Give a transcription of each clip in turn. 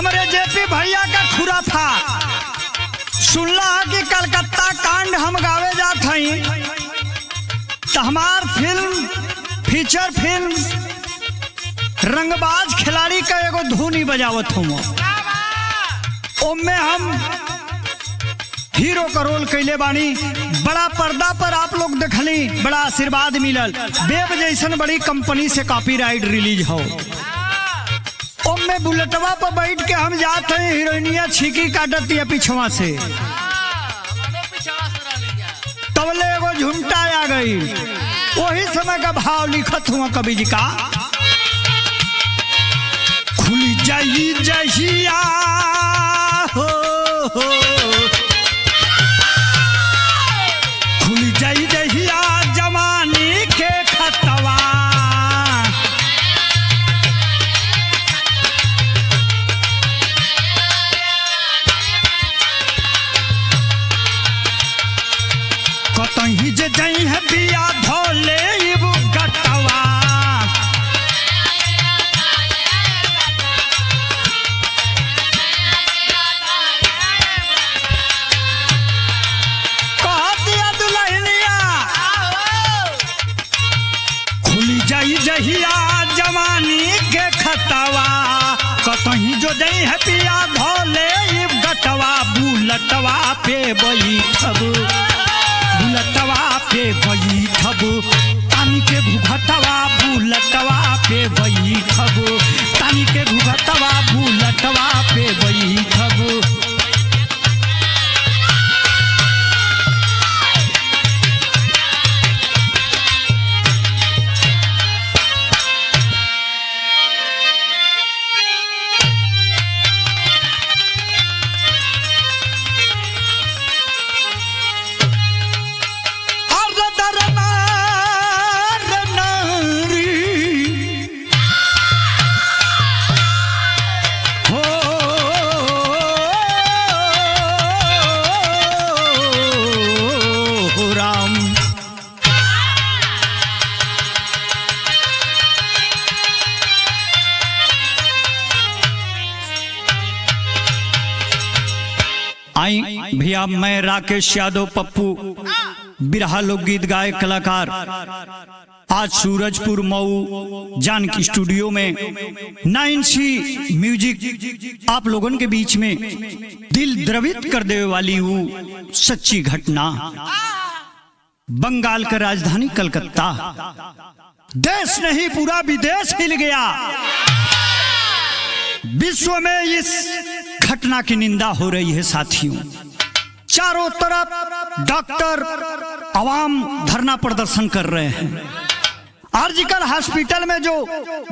हमारे जेपी भैया का खुरा था। सुनला कि कलकत्ता कांड हम गावे जात हई तो हमार फिल्म फीचर फिल्म रंगबाज खिलाड़ी का एगो धुन ही बजावत हूँ। ओमे हम हीरो का रोल कैले बानी। बड़ा पर्दा पर आप लोग देखली, बड़ा आशीर्वाद मिलल। वेब जैसन बड़ी कंपनी से कॉपीराइट रिलीज हो। ओमे बुलेटवा पर बैठ के हम जाते हैं, हीरोइनिया छीकी काटती है पिछवा से, तबले एगो झुमटा आ गई। वही समय का भाव लिखत हुआ कवि जी का, खुल जाई जहिया हो, खुल जाई जहिया जवानी के खतवा, कतही जे जई है बिया धोले इबु गटवा, जहिया जवानी के खतवा, कतही जो दई है पिया धोले गटवा, बुलटवा पे बैठब, बुलटवा पे बैठब, तानी के घुघटवा बुलटवा पे बैठब, तानी के घुघटवा बुलटवा पे बैठब। आई भैया, मैं राकेश यादव पप्पू, बिरहा लोकगीत गायक कलाकार, आज सूरजपुर मऊ जानकी स्टूडियो में 9C म्यूजिक आप लोगों के बीच में दिल द्रवित कर देने वाली वो सच्ची घटना। बंगाल का राजधानी कलकत्ता, देश नहीं पूरा विदेश हिल गया। विश्व में इस घटना की निंदा हो रही है साथियों। चारों तरफ डॉक्टर आवाम धरना प्रदर्शन कर रहे हैं। आरजीकर हॉस्पिटल में जो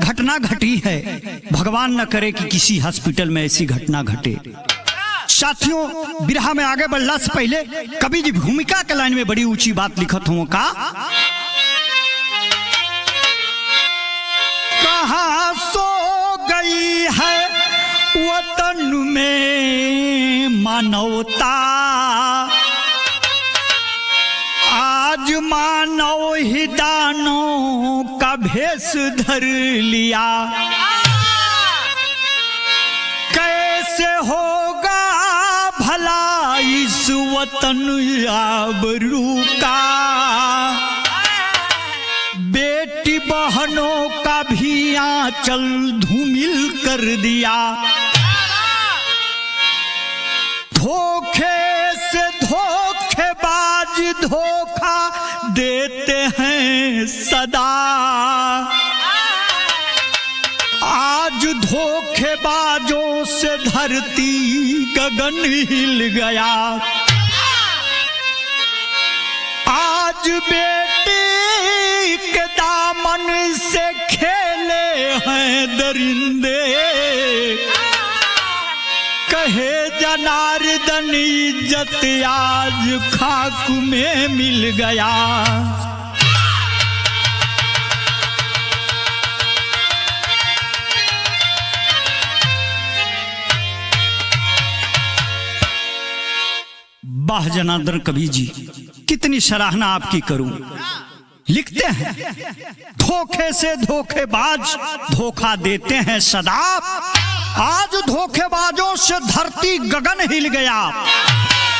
घटना घटी है, भगवान न करे कि किसी हॉस्पिटल में ऐसी घटना घटे। साथियों, बिरहा में आगे बढ़ला से पहले कवि जी भूमिका के लाइन में बड़ी ऊंची बात लिखत हूं का, कहां सो गई है वतन में मानवता, आज मानव ही दानों का भेष धर लिया। कैसे होगा भला इस वतन आबरू का, बेटी बहनों का भी आंचल धूमिल कर दिया। धोखे से धोखेबाज धोखा देते हैं सदा, आज धोखेबाजों से धरती गगन हिल गया। आज बेटी के दामन से खेले हैं दरिंदे, कहे जनार्दन इज्जत आज खाक में मिल गया। वाह जनार्दन कवि जी, कितनी सराहना आपकी करूं। लिखते हैं, धोखे से धोखेबाज धोखा देते हैं सदा, आज धोखेबाजों से धरती गगन हिल गया।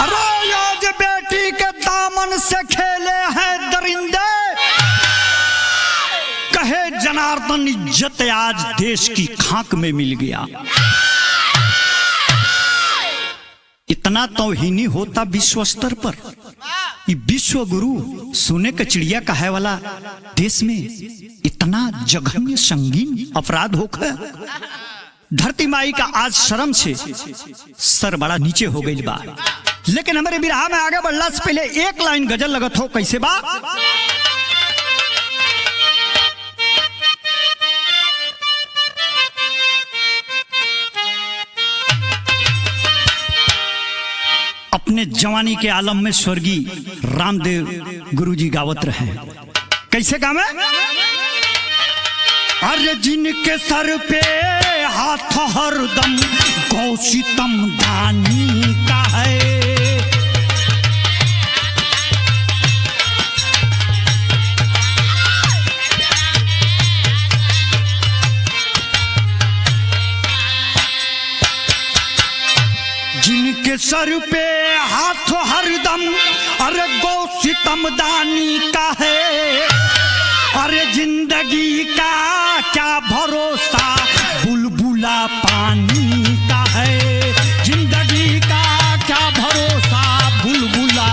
अरे आज बेटी के दामन से खेले हैं दरिंदे, कहे जनार्दन इज्जत आज देश की खाक में मिल गया। इतना तौहीनी होता विश्व स्तर पर, विश्व गुरु सोने का चिड़िया कहे वाला देश में इतना जघन्य संगीन अपराध होकर धरती माई का आज शर्म से सर बड़ा नीचे हो गई बा। लेकिन हमारे बिरहा में आगे बढ़ला से पहले एक लाइन गजल लगत हो, कैसे बा? अपने जवानी के आलम में स्वर्गीय रामदेव गुरुजी गावत रहे। कैसे गावे? अरे जिनके सर पे हाथ हरदम गौसितम दानी का है, जिनके सर पे हाथ हरदम अरे गौसितम दानी का है। अरे जिंदगी का क्या भरोसा बुलबुला पानी का है, जिंदगी का क्या भरोसा बुलबुला।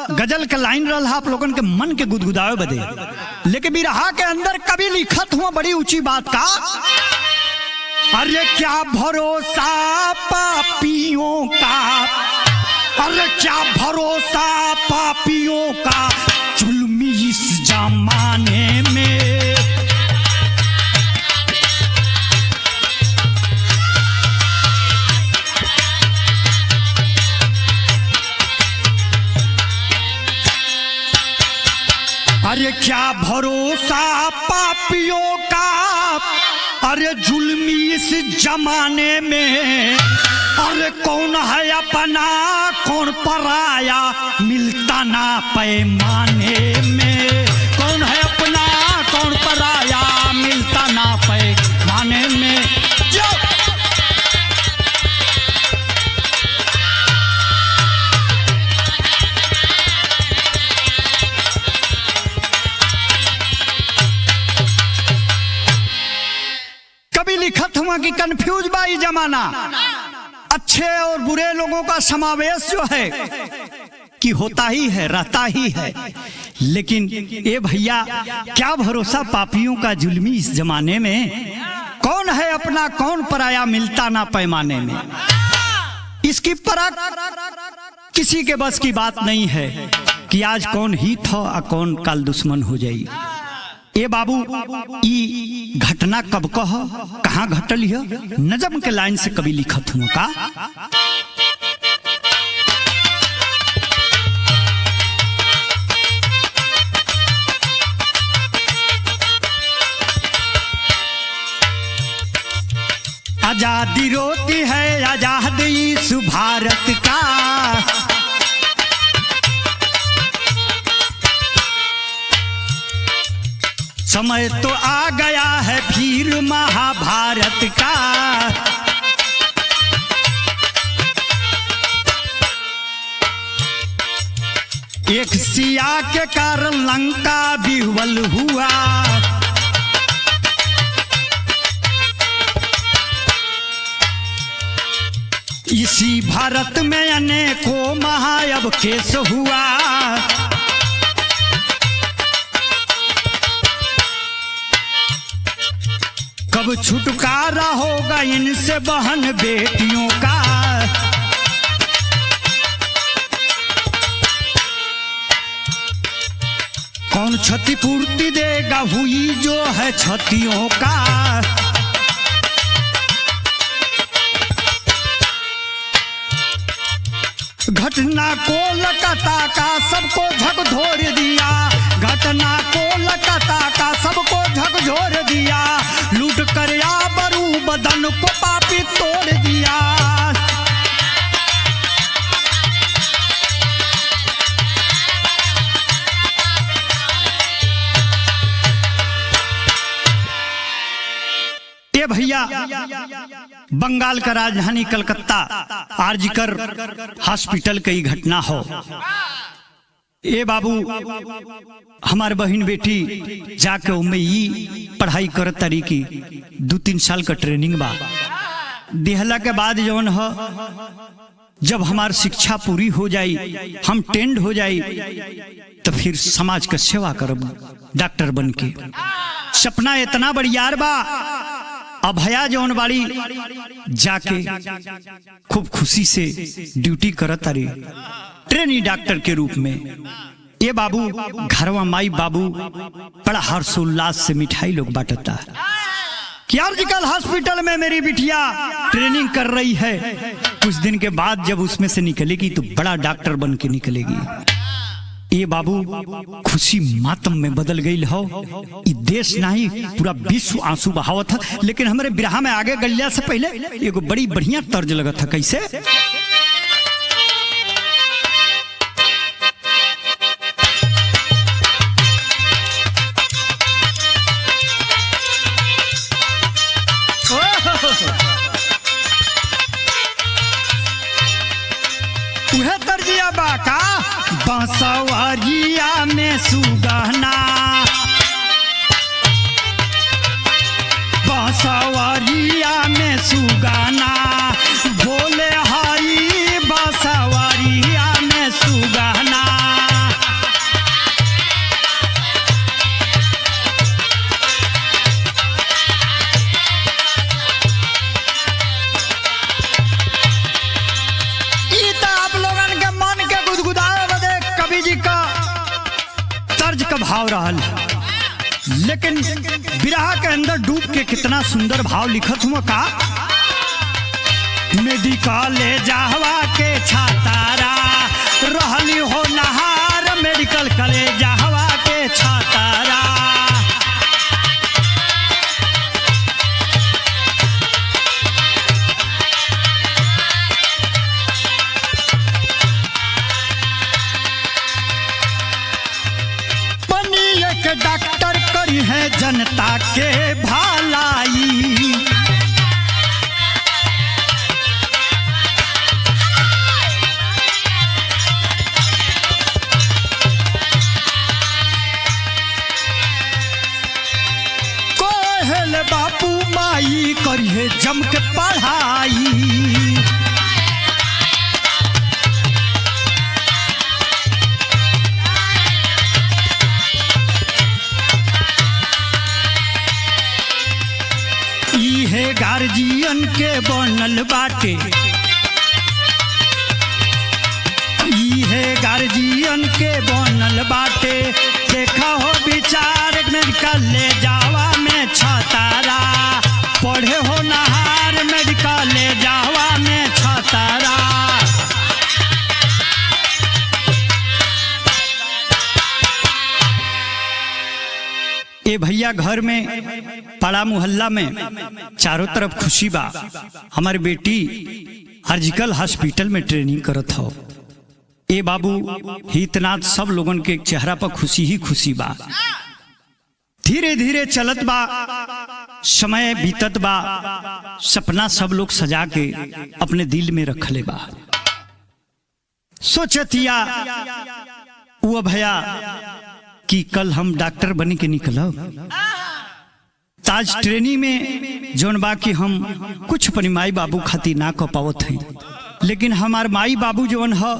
गजल के लाइन रहा आप लोगन के मन के गुदगुदावे बदे, लेकिन बिरहा के अंदर कभी लिखत हुआ बड़ी ऊंची बात का। अरे क्या भरोसा पापियों का, अरे क्या भरोसा पापियों का जुल्मी इस जमाने में। अरे क्या भरोसा पापियों का, अरे जुल्मी इस जमाने में। अरे कौन है अपना कौन पराया मिलता ना पैमाने में। कौन है अपना कौन पराया मिलता ना पैमाने में। जो लिखत हुआ कि कंफ्यूज बाई जमाना, अच्छे और बुरे लोगों का समावेश जो है कि होता ही है, रहता ही है। लेकिन ए भैया क्या भरोसा पापियों का जुल्मी इस जमाने में। कौन है अपना कौन पराया मिलता ना पैमाने में। इसकी परख किसी के बस की बात नहीं है कि आज कौन हित हो और कौन कल दुश्मन हो जाए। ए बाबू ई घटना कब कह कहाँ घटल है, नजम के लाइन से कभी लिखत हुआ का। आजादी रोती है आजाद इस भारत का। समय तो आ गया है फिर महाभारत का। एक सिया के कारण लंका विह्वल हुआ। इसी भारत में अनेकों महायब केस हुआ। कब छुटकारा होगा इनसे बहन बेटियों का। कौन क्षतिपूर्ति देगा हुई जो है क्षतियों का। घटना कोलकाता का सबको झकझोर दिया। घटना कोलकाता का सबको झकझोर दिया। लूट कर आबरू मन को पापी तोड़ दिया। ये भैया बंगाल का राजधानी कलकत्ता आरजीकर हॉस्पिटल की घटना हो। ए बाबू हमारे बहन बेटी जाके उनमें ई पढ़ाई कर तारी की 2-3 साल का ट्रेनिंग बा दिहला के बाद जवन हो जब हमार शिक्षा पूरी हो जाई हम टेंड हो जाई तो फिर समाज का सेवा करब डॉक्टर बन के। सपना इतना बड़ियार बा। अभया जौन बाड़ी जाके खूब खुशी से ड्यूटी करत तारी ट्रेनी डॉक्टर के रूप में। ये बाबू घरवा माई बाबू बड़ा हर्षोल्लास से मिठाई लोग बांटता कि आरजीकर हॉस्पिटल में मेरी बिटिया ट्रेनिंग कर रही है। कुछ दिन के बाद जब उसमें से निकलेगी तो बड़ा डॉक्टर बन के निकलेगी। ये बाबू खुशी मातम में बदल गई हो। देश नहीं पूरा विश्व आंसू बहाव था। लेकिन हमारे बिरहा में आगे गलिया से पहले एगो बड़ी बढ़िया तर्ज लगा था। कैसे? उहे तर्जिया बाका बांसवरिया में सुगहना, बांसवरिया में सुगहना बोले हरी बांसवरिया में सुगहना। भाव रहल लेकिन बिरहा के अंदर डूब के कितना सुंदर भाव लिखत हुआ का। मेडिकल जाहवा के छातारा रहली हो नहार, मेडिकल कले जाहवा के छातारा। डॉक्टर करी है जनता के भलाई, कोहल बापू माई करी है जम के पढ़ाई। गार्जियन के बनल बाटे, इहे गार्जियन के बनल बाटे। देखा हो विचार मेडिकल ले जावा में छतारा, पढ़े हो नहार मेडिकल ले जावा में छतारा। ए भैया घर में पाड़ा मोहल्ला में चारों तरफ खुशी बा। हमारी बेटी आरजीकर हॉस्पिटल में ट्रेनिंग करत हो। ए बाबू हितनाथ सब लोगन के चेहरा पर खुशी ही खुशी बा। धीरे धीरे चलत बा, समय बीतत बा, सपना सब लोग सजा के अपने दिल में रखले बा। सोचतिया वो भैया कि कल हम डॉक्टर बन के निकलब। ताज ट्रेनिंग में जोन बा कि हम कुछ अपनी माई बाबू खातिर ना कर पावत हैं, लेकिन हमार माई बाबू जोन है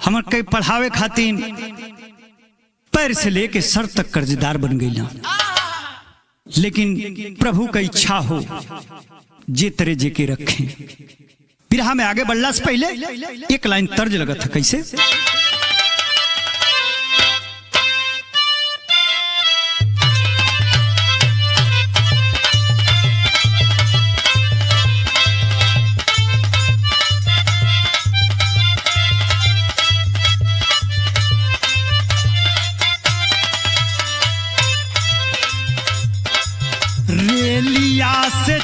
हमर के पढ़ावे खातिर पैर से लेके सर तक कर्जदार बन गई। लेकिन प्रभु का इच्छा हो जे तेरे जे के रखे। बिरहा में आगे बढ़ला से पहले एक लाइन तर्ज लगा था। कैसे? रेलिया से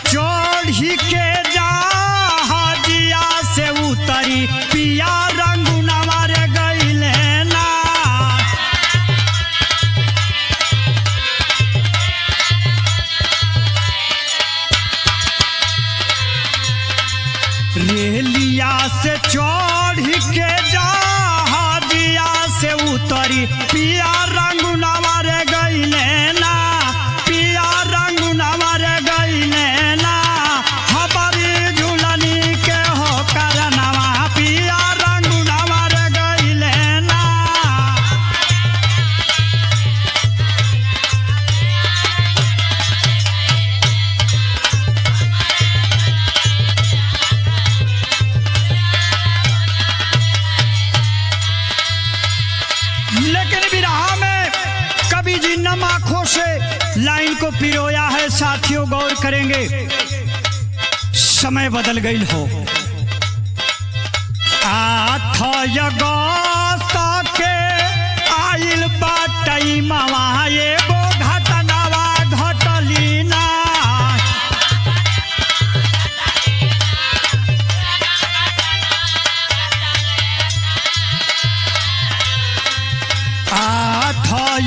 चढ़ी के जहाजिया से उतरी पिया रंगुनवा रे गइले ना। रेलिया से चढ़ी के जहाजिया से उतरी पिया रंगुनवा रे गइले ना। पिया रंगुनवा रे गइले ना। हमारी झूलनी के हो करनवा पिया रंगुनवा रे गइले ना। लेकिन विरहा में कवि जी नम आंखों से लाइन को पिरोया है। साथियों गौर करेंगे, समय बदल गई हो। अगस्त के आइल बाटई मावा एगो घटनावा घटली ना।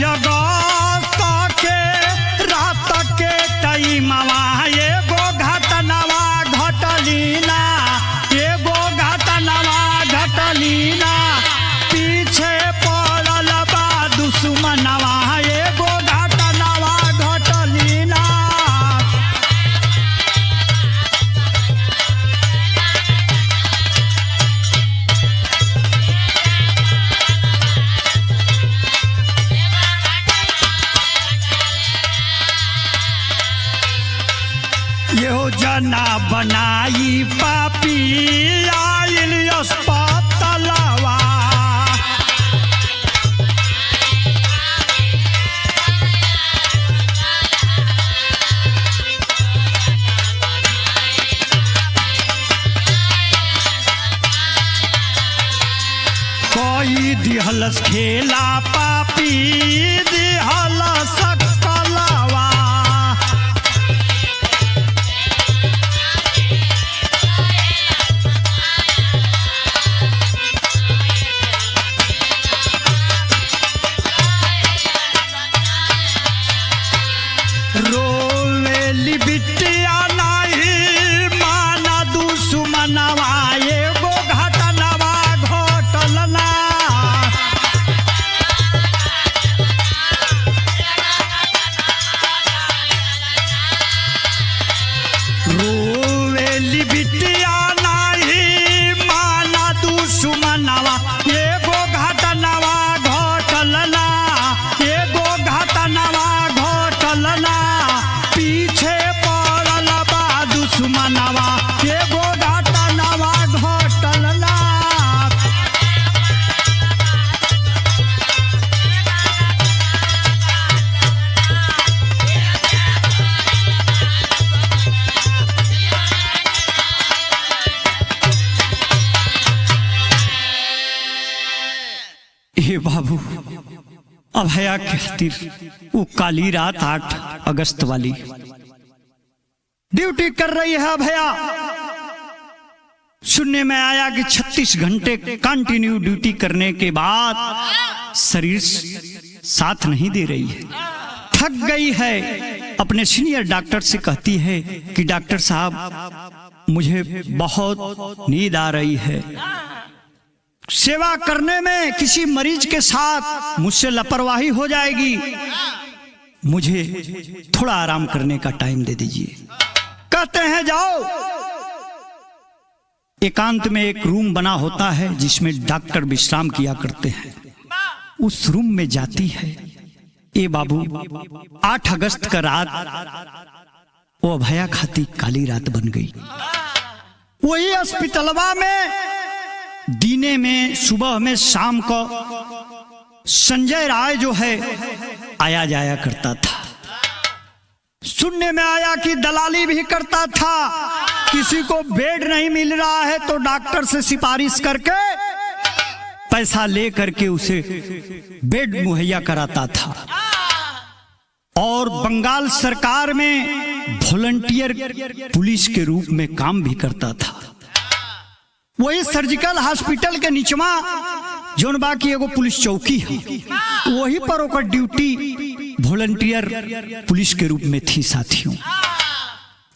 अगस्त के रात के टाइमवा एगो घटनावा घटली ना। एगो घटनावा घटली ना। पीछे पड़ल बा दुश्मनवा एगो घटनावा घटली ना। यो जना बनाई पापी आइल अस्पतालवा। कोई दिहलस खेला पापी दिहलस कलवा। रोवेली बिटिया नाही माना दुश्मनवा एगो घटनावा घटल ना। रोवेली बिटिया नाही माना दुश्मनवा एगो घटनावा घटल ना। एगो घटनावा घटल ना। पीछे पड़ल बा दुश्मनवा एगो घटनावा घटल ना। हे बाबू, अभया के खातिर वो काली रात 8 अगस्त वाली ड्यूटी कर रही है अभया। सुनने में आया कि 36 घंटे कंटिन्यू ड्यूटी करने के बाद शरीर साथ नहीं दे रही है, थक गई है। अपने सीनियर डॉक्टर से कहती है कि डॉक्टर साहब मुझे बहुत नींद आ रही है। सेवा करने में किसी मरीज के साथ मुझसे लापरवाही हो जाएगी, मुझे थोड़ा आराम करने का टाइम दे दीजिए। कहते हैं जाओ। एकांत में एक रूम बना होता है जिसमें डॉक्टर विश्राम किया करते हैं। उस रूम में जाती है। ए बाबू, 8 अगस्त का रात वो अभया खाती काली रात बन गई। वही अस्पतालवा में दीने में, सुबह में, शाम को संजय राय जो है आया जाया करता था। सुनने में आया कि दलाली भी करता था। किसी को बेड नहीं मिल रहा है तो डॉक्टर से सिफारिश करके पैसा ले करके उसे बेड मुहैया कराता था। और बंगाल सरकार में वॉलंटियर पुलिस के रूप में काम भी करता था। वही सर्जिकल हॉस्पिटल के निचवा जोन बाकी एगो पुलिस चौकी है, वही पर ओकर ड्यूटी वॉलंटियर पुलिस के रूप में थी साथियों।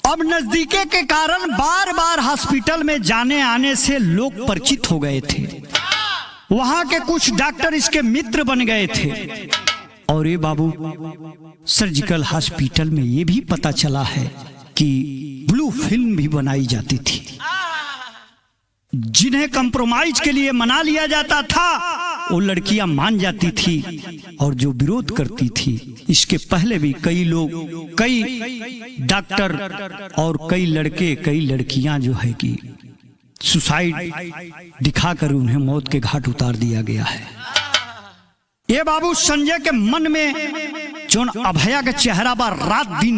अब नजदीके के कारण बार बार हॉस्पिटल में जाने आने से लोग परिचित हो गए थे। वहां के कुछ डॉक्टर इसके मित्र बन गए थे। और ये बाबू सर्जिकल हॉस्पिटल में ये भी पता चला है कि ब्लू फिल्म भी बनाई जाती थी। जिन्हें कंप्रोमाइज के लिए मना लिया जाता था वो लड़कियां मान जाती थी, और जो विरोध करती थी इसके पहले भी कई लोग, कई डॉक्टर और कई लड़के, कई लड़कियां जो है कि सुसाइड दिखाकर उन्हें मौत के घाट उतार दिया गया है। ये बाबू संजय के मन में जोन अभया का चेहरा पर रात दिन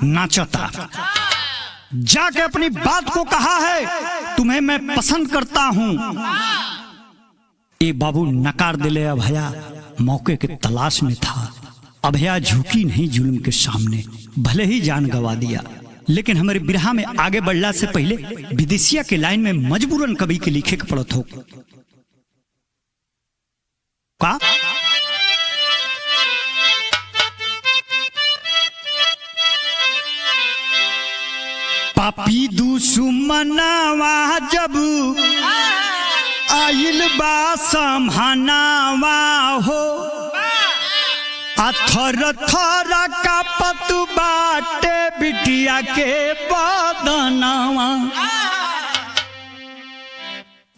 नाचता, जाके अपनी बात को कहा है तुम्हें मैं पसंद करता हूं। ये बाबू नकार दिले। अभया मौके के तलाश में था। अभया झुकी नहीं जुल्म के सामने, भले ही जान गवा दिया। लेकिन हमारे बिरहा में आगे बढ़ला से पहले विदेशिया के लाइन में मजबूरन कवि के लिखे के पड़त हो का। पापी दुश्मनवा जब आइल बा समहनावा हो, थर थर का पतु बाटे बिटिया के बदनवा।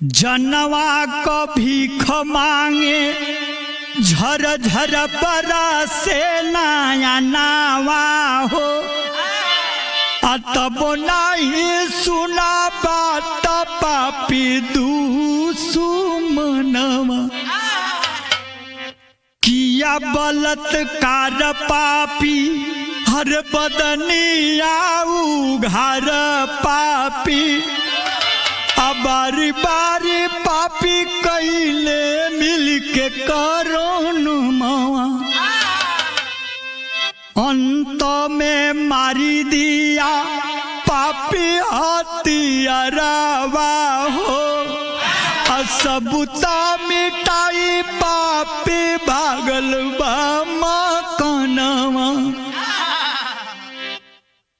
जनवा को भीख मांगे झर झर बरसे नया नावा हो, तब नहीं सुना बात पापी दुश्मनवा। किया बलात्कार पापी हर बदनिया उघार पापी, बारी बारी पापी कैले मिल के करोन मावा। अंत में मारी दिया पापी हथियारवा हो, सबूता मिटाई पापी भागल बा मकानवा।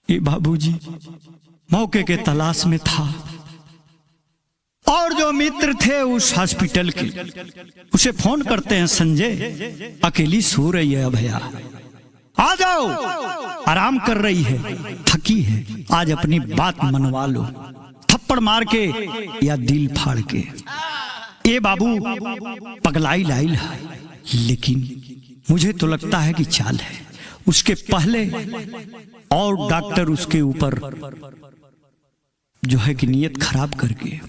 ये बाबूजी मौके के तलाश में था, और जो मित्र थे उस हॉस्पिटल के उसे फोन करते हैं, संजय अकेली सो रही है अभया, आ जाओ, आराम कर रही है, थकी है, आज अपनी बात मनवा लो, थप्पड़ मार के या दिल फाड़ के। ये बाबू पगलाई लाइल है, लेकिन मुझे तो लगता है कि चाल है। उसके पहले और डॉक्टर उसके ऊपर जो है कि नियत खराब करके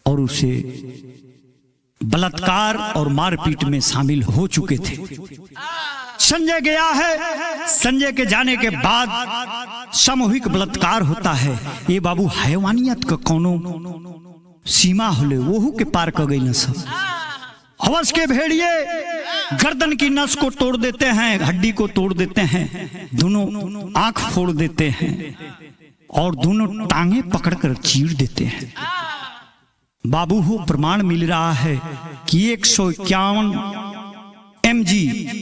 और उसे बलात्कार और मारपीट में शामिल हो चुके थे। संजय गया है, संजय के जाने के बाद सामूहिक बलात्कार होता है। ये बाबू हैवानियत का कोनो सीमा होले वहू के पार कर गई न सब। हवस के भेड़िए गर्दन की नस को तोड़ देते हैं, हड्डी को तोड़ देते हैं, दोनों आंख फोड़ देते हैं और दोनों टांगे पकड़कर चीर देते हैं। बाबू हो प्रमाण मिल रहा है कि 151 mg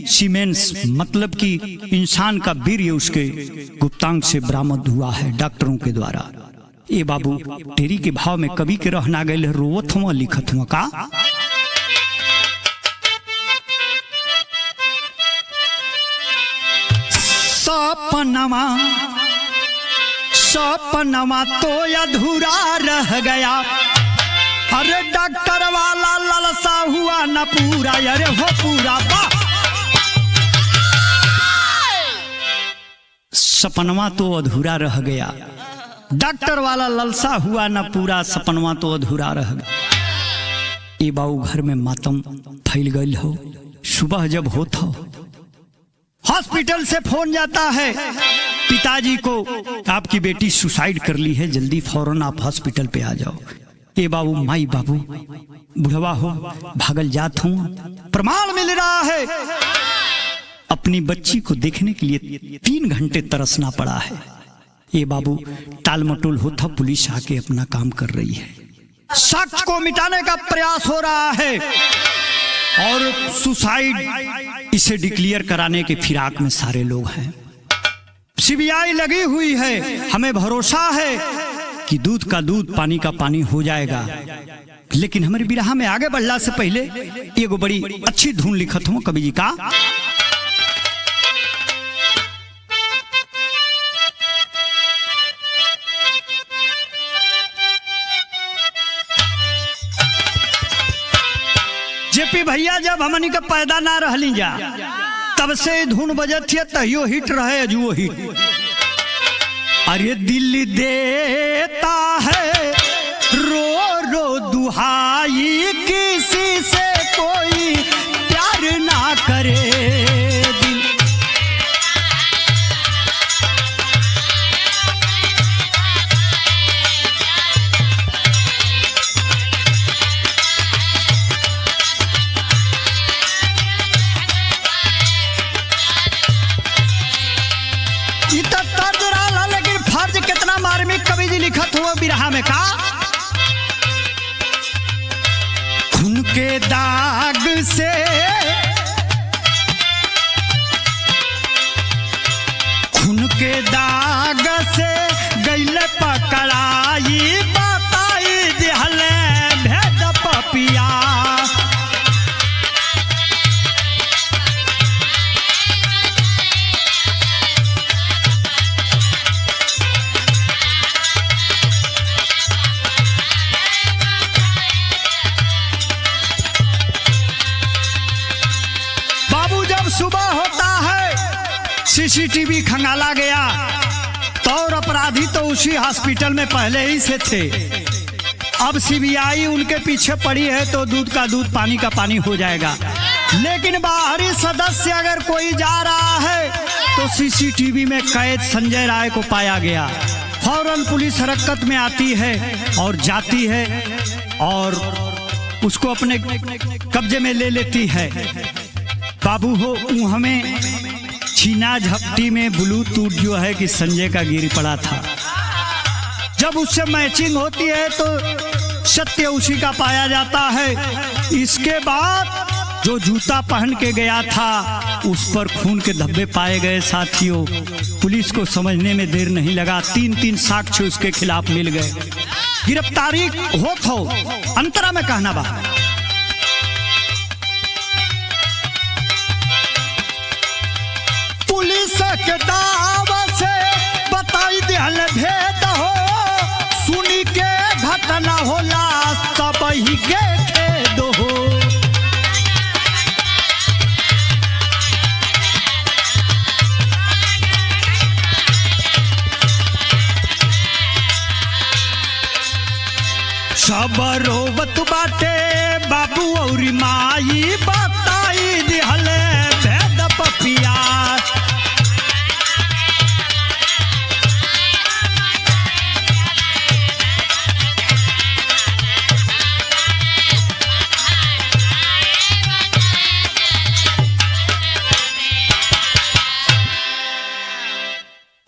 सीमेंस मतलब कि इंसान का वीर्य उसके गुप्तांग से बरामद हुआ है डॉक्टरों के द्वारा। ये बाबू तेरी के भाव में कवि के रहना गए रोवत हुआ लिखत हुआ का। सपनमा सपनमा तो अधूरा रह गया, अरे डॉक्टर वाला ललसा हुआ न पूरा, अरे हो पूरा। सपनवा तो अधूरा रह गया, डॉक्टर वाला ललसा हुआ न पूरा, सपनवा तो अधूरा रह गया। ये बाबू घर में मातम फैल गई हो। सुबह जब होता हॉस्पिटल से फोन जाता है पिताजी को, आपकी बेटी सुसाइड कर ली है, जल्दी फौरन आप हॉस्पिटल पे आ जाओ। ए बाबू माई बाबू बुढ़वा हो भागल जात हूं। प्रमाण मिल रहा है अपनी बच्ची को देखने के लिए 3 घंटे तरसना पड़ा है। ये बाबू टाल मटोल होता, पुलिस आके अपना काम कर रही है। शख्स को मिटाने का प्रयास हो रहा है और सुसाइड इसे डिक्लेयर कराने के फिराक में सारे लोग हैं। सीबीआई लगी हुई है। हमें भरोसा है कि दूध का दूध पानी का पानी हो जाएगा। लेकिन हमारे बिरहा में आगे बढ़ला से पहले एगो बड़ी अच्छी धुन लिखत हूं कवि जी का। जेपी भैया जब हमनी का पैदा ना रहली जा तब से धुन बजत थी, तहियो हिट रहे अजुओ हिट। अरे दिल देता है रो रो दुहाई, किसी से कोई प्यार ना करे दिल। लेकिन फर्ज कितना मार्मिक कवि जी लिखत हुआ बिरहा में का। खून के दाग से गइल पकड़ाई, बताई दिहले भेद पपिया। सुबह होता है, सीसीटीवी खंगाला गया तो और अपराधी तो उसी हॉस्पिटल में पहले ही से थे। अब सीबीआई उनके पीछे पड़ी है तो दूध का दूध पानी का पानी हो जाएगा। लेकिन बाहरी सदस्य अगर कोई जा रहा है तो सीसीटीवी में कैद संजय राय को पाया गया। फौरन पुलिस हरकत में आती है और जाती है और उसको अपने कब्जे में ले लेती है। बाबू हो हमें छीना झपटी में ब्लूटूथ जो है कि संजय का गिर पड़ा था। जब उससे मैचिंग होती है तो सत्य उसी का पाया जाता है। इसके बाद जो जूता पहन के गया था उस पर खून के धब्बे पाए गए। साथियों, पुलिस को समझने में देर नहीं लगा, 3 साक्ष्य उसके खिलाफ मिल गए। गिरफ्तारी हो अंतरा में कहना बा। पुलिस के दावा से बताई दिहल भेद हो, सुनी के घटना होला सब ही के खेद हो। सब रोवत बाटे बाबू और माई, बताई दिहल भेद पपिया।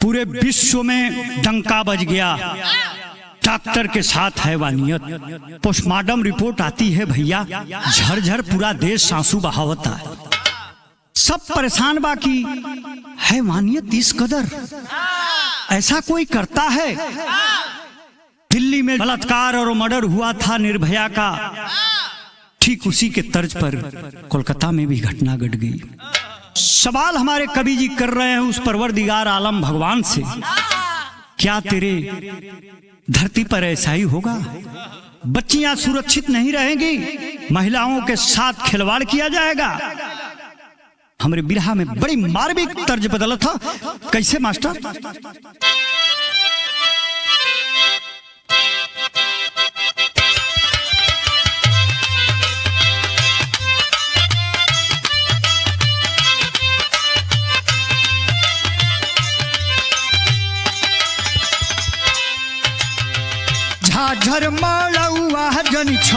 पूरे विश्व में डंका बज गया। डॉक्टर के साथ हैवानियत। पोस्टमार्टम रिपोर्ट आती है भैया, झरझर पूरा देश आंसू बहावता है। सब परेशान बाकी हैवानियत इस कदर ऐसा कोई करता है। दिल्ली में बलात्कार और मर्डर हुआ था निर्भया का, ठीक उसी के तर्ज पर कोलकाता में भी घटना घट गई। सवाल हमारे कवि जी कर रहे हैं उस परवरदिगार आलम भगवान से, क्या तेरे धरती पर ऐसा ही होगा? बच्चियां सुरक्षित नहीं रहेंगी, महिलाओं के साथ खिलवाड़ किया जाएगा। हमारे बिरहा में बड़ी मार्मिक तर्ज बदला था। कैसे मास्टर? झाझर मड़ौआ जन छ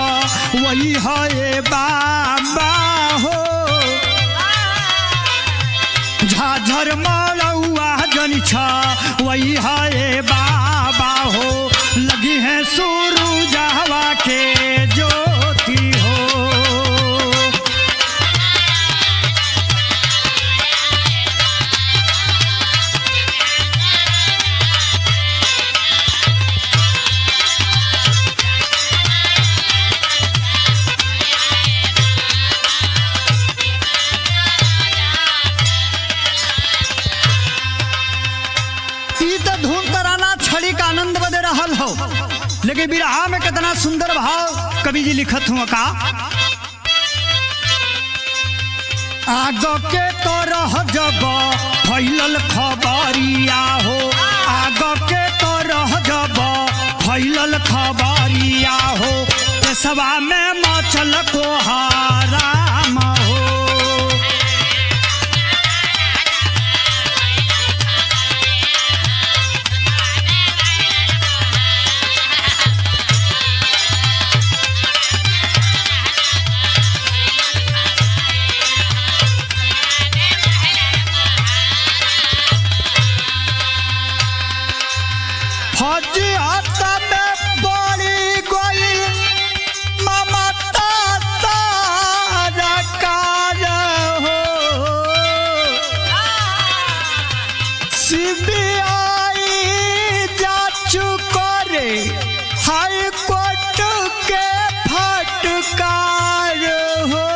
वही है बाबा हो, झाझर मलौआ जन छा वही है बाबा हो लगी है सूरज हवा के ज्योति हो। धुन तराना छड़ी का आनंद बदे रहल हो, लेकिन बिरहा में कितना सुंदर भाव कवि जी लिखत हुआ का। आग के तो रह जब फैलल खबरिया हो, आग के तो रह जब फैलल खबरिया हो, पेशवा में मचल को हराम हो। फौजी हाथा में बड़ी गोइल ममता तारा कार हो, सीबीआई जांच करे हाई कोर्ट के फटकार हो।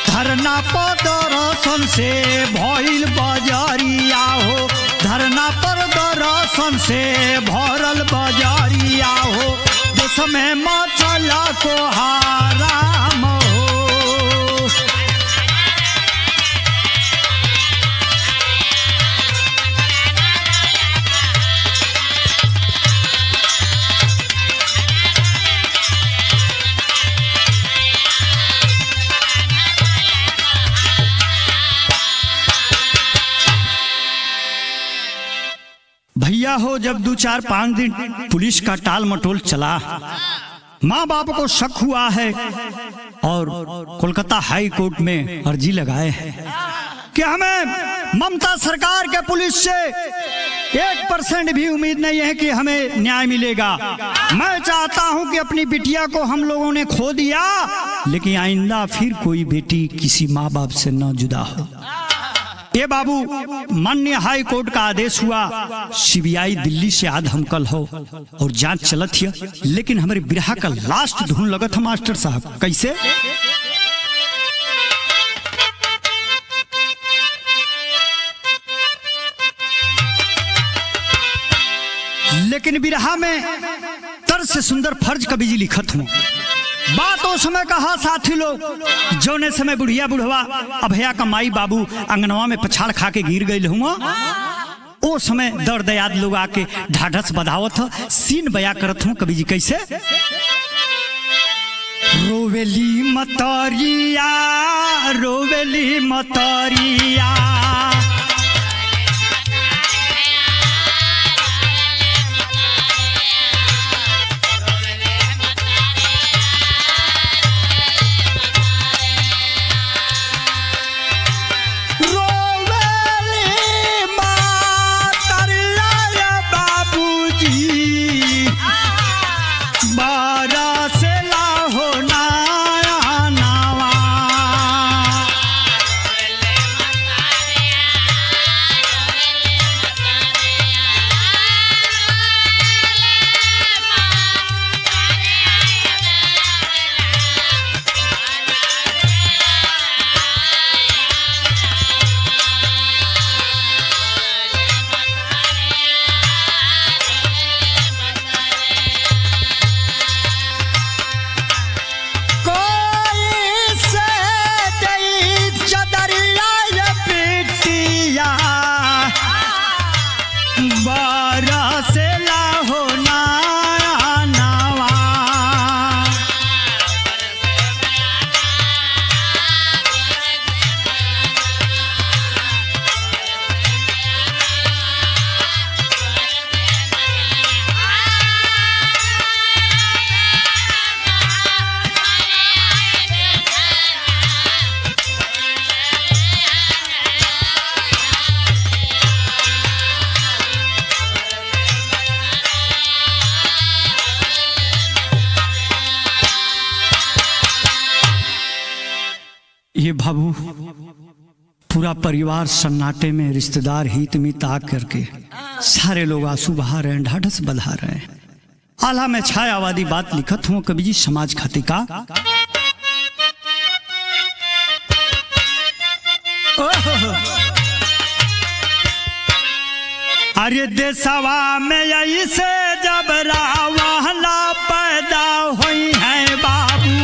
धरना प्रदर्शन से भइल बजरिया हो, धरना पर दर्शन से भरल बजरिया हो, देश में मचला को हराम हो। भैया हो जब 2-4-5 दिन पुलिस का टाल मटोल चला, माँ बाप को शक हुआ है और कोलकाता हाई कोर्ट में अर्जी लगाए हैं कि हमें ममता सरकार के पुलिस से 1% भी उम्मीद नहीं है कि हमें न्याय मिलेगा। मैं चाहता हूं कि अपनी बिटिया को हम लोगों ने खो दिया, लेकिन आइंदा फिर कोई बेटी किसी माँ बाप से न जुदा हो। ये बाबू माननीय हाई कोर्ट का आदेश हुआ, सीबीआई दिल्ली से आज हम कल हो और जांच चलत है, लेकिन हमारे बिरहा का लास्ट धुन लगत है मास्टर साहब कैसे। लेकिन बिरहा में तर्ज से सुंदर फर्ज कवि जी लिखत हूँ। बात उस समय कहा साथी लोग, जौने समय बुढ़िया बुढ़वा अभया का माई बाबू अंगनवा में पछाड़ खा के गिर गई हुआ, ओ समय दर्द याद लोग आके ढाढ़स बधावत हो, सीन बया करत हूँ कवि जी कैसे। रोवेली मतरिया रोवेली मतरिया, ये बाबू पूरा परिवार सन्नाटे में, रिश्तेदार हित मित आ करके सारे लोग आंसू बहा रहे हैं, ढाढ़स बधा रहे हैं। आला में छायावादी बात लिखत हूँ कवि जी समाज खातिर का। अरे देशवा में ऐसे जब रावहला पैदा हुई है बाबू,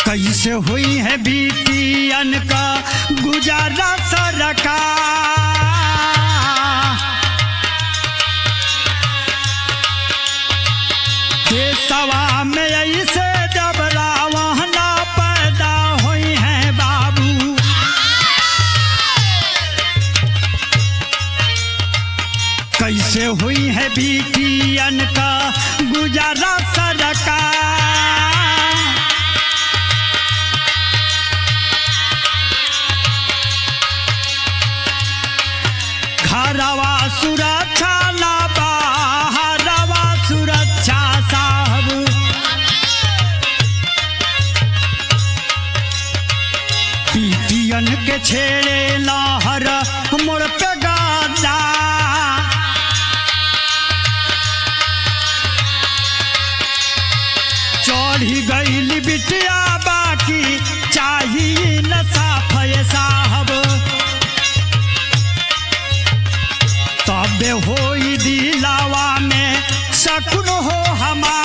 कैसे हुई है बीपीएन का गुजारा सरकार। देशवा में ऐसे जब रावहला पैदा हुई है बाबू, कैसे हुई है बीपीएन का गुजारा सरकार। घरवा सुरक्षा ना बाहरवा सुरक्षा साहब, बीपीएन के छेड़े लहर मुड़ पे गाजा। चढ़ी गई बिटिया बाकी चाहिए न साफ साहब, तबे होई दिलावा में सकून हो हमार।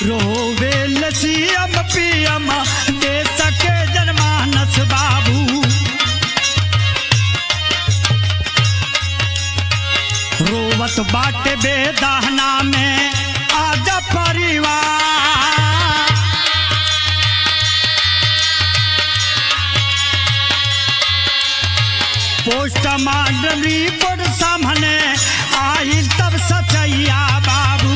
रोवे लसीएम पीएम दे सके जनमानस बाबू, रोवत बाटे बेदहना में आज परिवार। पोस्टमार्टम रिपोर्ट सामने आई तब सचैया बाबू,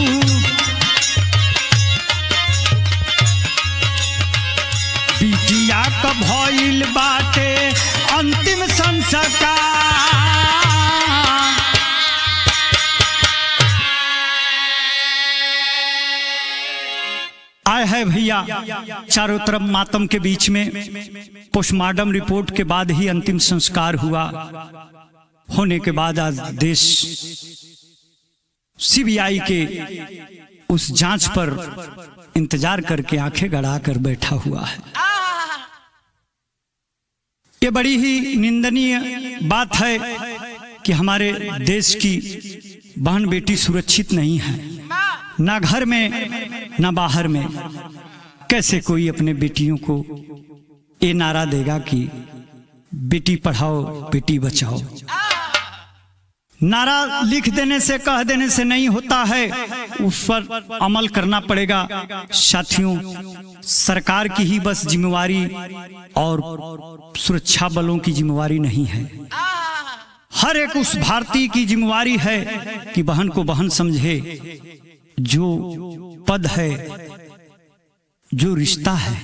बिटिया का भइल बाटे अंतिम संस्कार। आए है भैया चारों तरफ मातम के बीच में पोस्टमार्टम रिपोर्ट के बाद ही अंतिम संस्कार हुआ। होने के बाद आज देश सीबीआई के उस जांच पर इंतजार करके आंखें गड़ा कर बैठा हुआ है। ये बड़ी ही निंदनीय बात है कि हमारे देश की बहन बेटी सुरक्षित नहीं है, ना घर में ना बाहर में। कैसे कोई अपने बेटियों को ये नारा देगा कि बेटी पढ़ाओ बेटी बचाओ। नारा लिख देने से कह देने से नहीं होता है, उस पर अमल करना पड़ेगा। साथियों, सरकार की ही बस जिम्मेवारी और सुरक्षा बलों की जिम्मेवारी नहीं है, हर एक उस भारतीय की जिम्मेवारी है कि बहन को बहन समझे। जो पद है, जो रिश्ता है,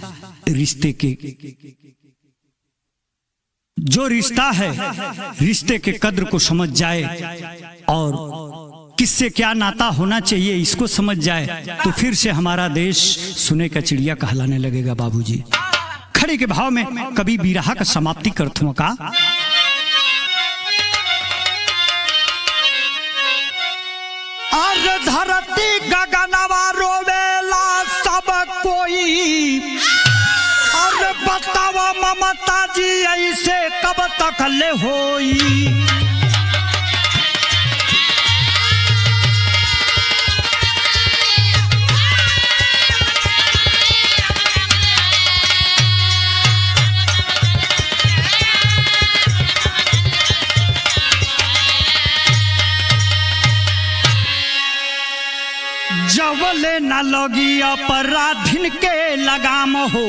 रिश्ते के जो रिश्ता है, रिश्ते के कद्र को समझ जाए और किससे क्या नाता होना चाहिए इसको समझ जाए, तो फिर से हमारा देश सुने का चिड़िया कहलाने लगेगा। बाबूजी खड़ी के भाव में कभी बिरहा का समाप्ति करथुआ का। और धरती गगनवा रोवेला सब कोई, और बतावा ममता जी ऐसे कब तक ले होई। जवले न लगी अपराधिन के लगाम हो,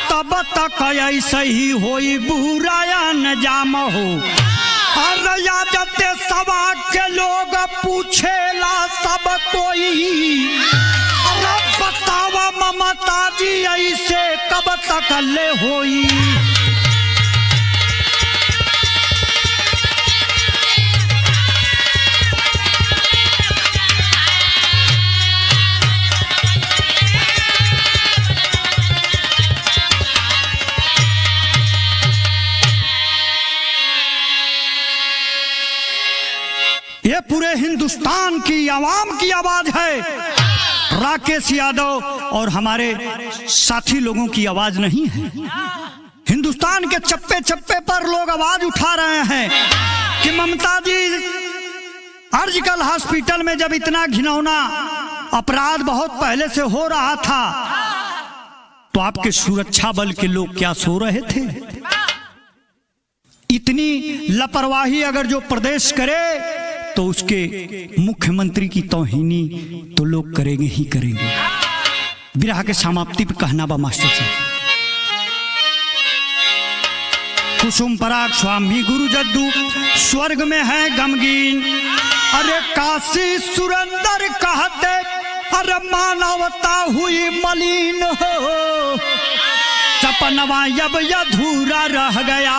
तब तक ऐसे ही होई बुरा अंजाम हो। और यादते सवा के लोग पूछेला सब कोई, और बतावा ममता जी ऐसे कब तक ले होई। हिंदुस्तान की आवाम की आवाज है, राकेश यादव और हमारे साथी लोगों की आवाज नहीं है। हिंदुस्तान के चप्पे चप्पे पर लोग आवाज उठा रहे हैं कि ममता जी सर्जिकल हॉस्पिटल में जब इतना घिनौना अपराध बहुत पहले से हो रहा था तो आपके सुरक्षा बल के लोग क्या सो रहे थे? इतनी लापरवाही अगर जो प्रदेश करे तो उसके मुख्यमंत्री की तौहीनी तो लोग करेंगे ही करेंगे। विरह के समाप्ति पर कहना बा मास्टर साहब, कुसुम पराग स्वामी गुरु जद्दू स्वर्ग में है गमगीन, अरे काशी सुरंदर कहते अरे मानवता हुई मलिन हो, सपनवा अब अधूरा रह गया,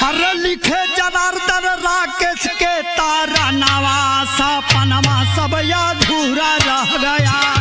अरे लिखे जनार्दन राकेश के तारा नवा, सपनवा सब अधूरा रह गया।